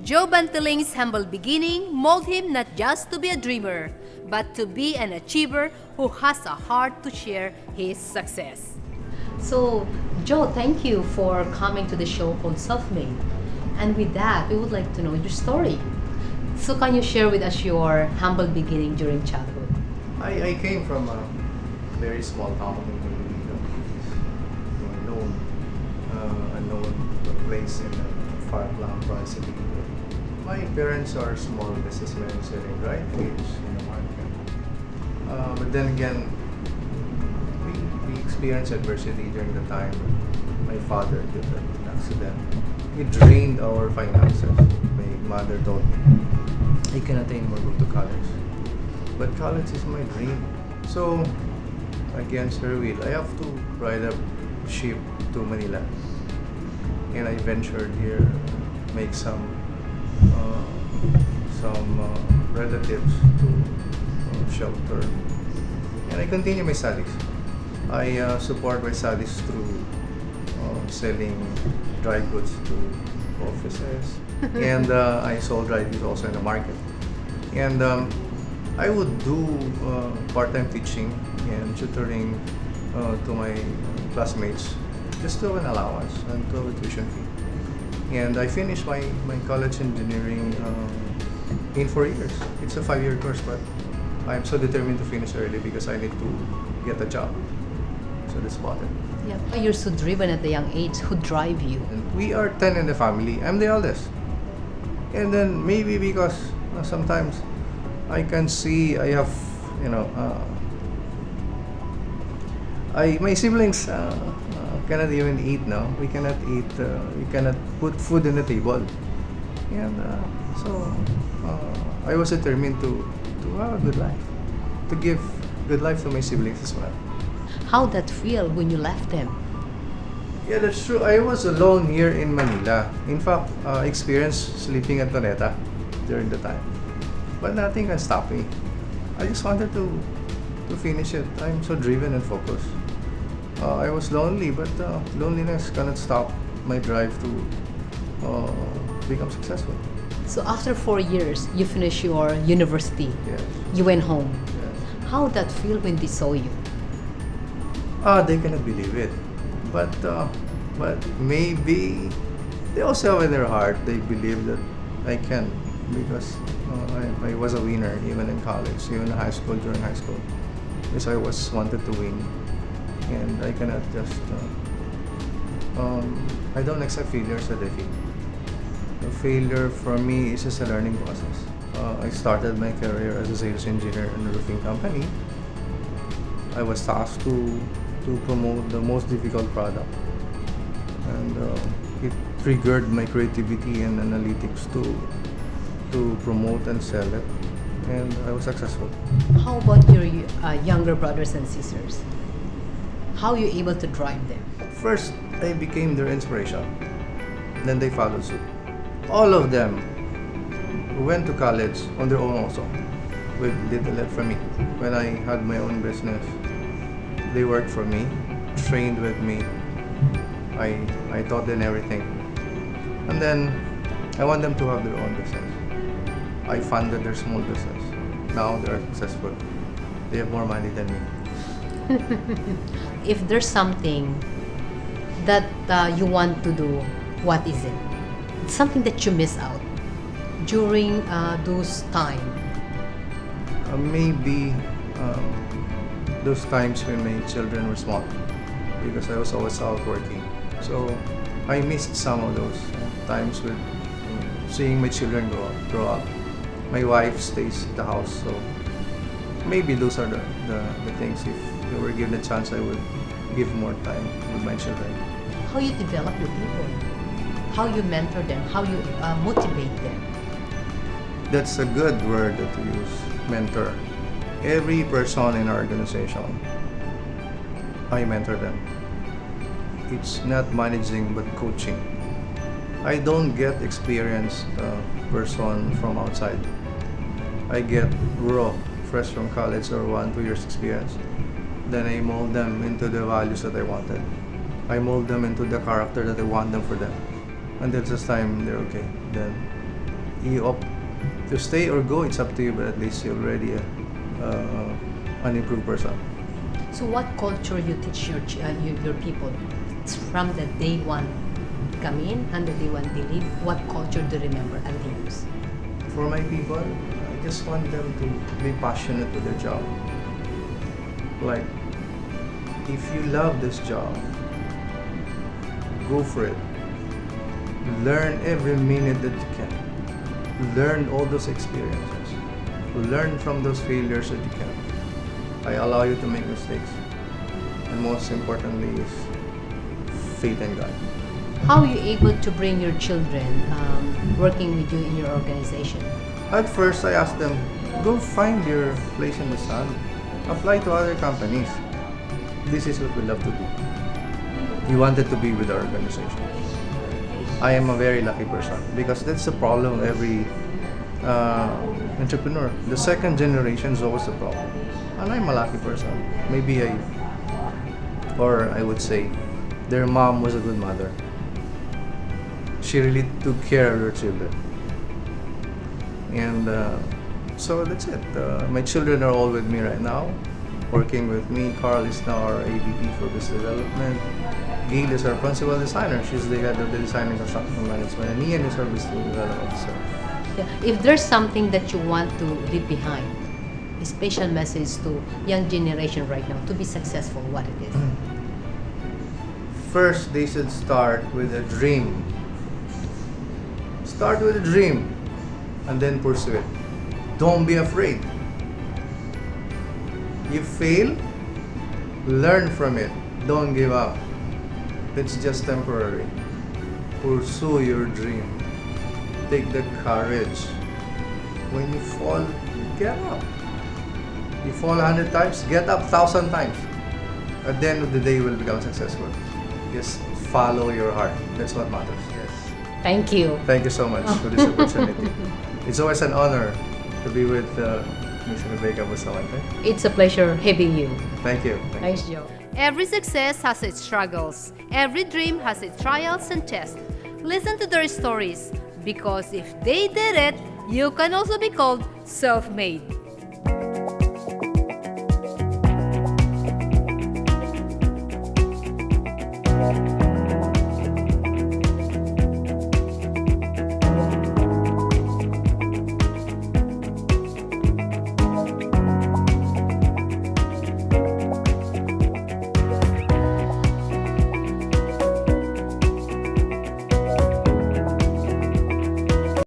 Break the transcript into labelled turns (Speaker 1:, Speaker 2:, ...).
Speaker 1: Joe Bantiling's humble beginning molded him not just to be a dreamer, but to be an achiever who has a heart to share his success. So, Joe, thank you for coming to the show called Self-Made. And with that, we would like to know your story. So, can you share with us your humble beginning during childhood?
Speaker 2: I came from a very small town in a known place in a far-flung province. My parents are small businessmen selling dry goods in the market. But then again, we experienced adversity during the time my father did an accident. It drained our finances. My mother told me, I cannot anymore go to college. But college is my dream. So, against her will, I have to ride a ship to Manila. And I ventured here, make some relatives to shelter. And I continue my studies. I support my studies through selling dry goods to offices. And I sold dry goods also in the market. And I would do part-time teaching and tutoring to my classmates just to have an allowance and to have a tuition fee. And I finished my college engineering in 4 years. It's a 5-year course, but I'm so determined to finish early because I need to get a job. So that's about it.
Speaker 1: Yeah. You're so driven at a young age. Who drive you?
Speaker 2: And we are 10 in the family. I'm the eldest. And then maybe because sometimes I can see I have, my siblings cannot even eat now. We cannot eat, we cannot put food on the table. And I was determined to have a good life, to give good life to my siblings as well.
Speaker 1: How that feel when you left them?
Speaker 2: Yeah, that's true. I was alone here in Manila. In fact, I experienced sleeping at Doneta during the time. But nothing can stop me. I just wanted to finish it. I'm so driven and focused. I was lonely, but loneliness cannot stop my drive to become successful.
Speaker 1: So after 4 years, you finish your university.
Speaker 2: Yes.
Speaker 1: You went home.
Speaker 2: Yes.
Speaker 1: How that feel when they saw you?
Speaker 2: They cannot believe it. But maybe they also have in their heart, they believe that I can because I was a winner even in college, even in high school, during high school. Because I was wanted to win. And I cannot just, I don't accept failure as a defeat. A failure for me is just a learning process. I started my career as a sales engineer in a roofing company. I was tasked to promote the most difficult product. And it triggered my creativity and analytics to promote and sell it. And I was successful.
Speaker 1: How about your younger brothers and sisters? How are you able to drive them?
Speaker 2: First, I became their inspiration. Then they followed suit. All of them went to college on their own also, with little help from me. When I had my own business, they worked for me, trained with me. I taught them everything. And then I want them to have their own business. I funded their small business. Now they're successful. They have more money than me.
Speaker 1: If there's something that you want to do, what is it? It's something that you miss out during those time.
Speaker 2: Maybe those times when my children were small, because I was always out working. So I missed some of those times with seeing my children grow up. My wife stays at the house, so maybe those are the things. If they were given a chance, I would give more time with my children.
Speaker 1: How you develop your people? How you mentor them? How you motivate them?
Speaker 2: That's a good word that you use, mentor. Every person in our organization, I mentor them. It's not managing but coaching. I don't get experienced person from outside. I get raw, fresh from college or 1-2 years experience. Then I mold them into the values that I wanted. I mold them into the character that I want them for them. Until this time, they're okay. Then you opt to stay or go, it's up to you, but at least you're already an improved person.
Speaker 1: So what culture you teach your people? It's from the day one come in and the day one they leave. What culture do you remember and they use?
Speaker 2: For my people, I just want them to be passionate with their job. Like, if you love this job, go for it. Learn every minute that you can. Learn all those experiences. Learn from those failures that you can. I allow you to make mistakes. And most importantly is faith in God.
Speaker 1: How are you able to bring your children working with you in your organization?
Speaker 2: At first, I asked them, go find your place in the sun. Apply to other companies. This is what we love to do. We wanted to be with our organization. I am a very lucky person because that's the problem of every entrepreneur. The second generation is always the problem. And I'm a lucky person. Maybe I would say, their mom was a good mother. She really took care of her children. And so that's it. My children are all with me right now, working with me. Carl is now our AVP for business development. Gail is our principal designer. She's the head of the design and construction management. And Ian is our business development officer.
Speaker 1: Yeah. If there's something that you want to leave behind, a special message to young generation right now to be successful, what it is?
Speaker 2: First, they should start with a dream. Start with a dream and then pursue it. Don't be afraid. You fail, learn from it. Don't give up. It's just temporary. Pursue your dream. Take the courage. When you fall, get up. You fall 100 times, get up 1,000 times. At the end of the day, you will become successful. Just follow your heart. That's what matters. Yes.
Speaker 1: Thank you.
Speaker 2: Thank you so much for this opportunity. It's always an honor to be with Miss Rebecca Bustamante.
Speaker 1: It's a pleasure having you.
Speaker 2: Thank you.
Speaker 1: Thanks, Joe. Every success has its struggles. Every dream has its trials and tests. Listen to their stories because if they did it, you can also be called self-made.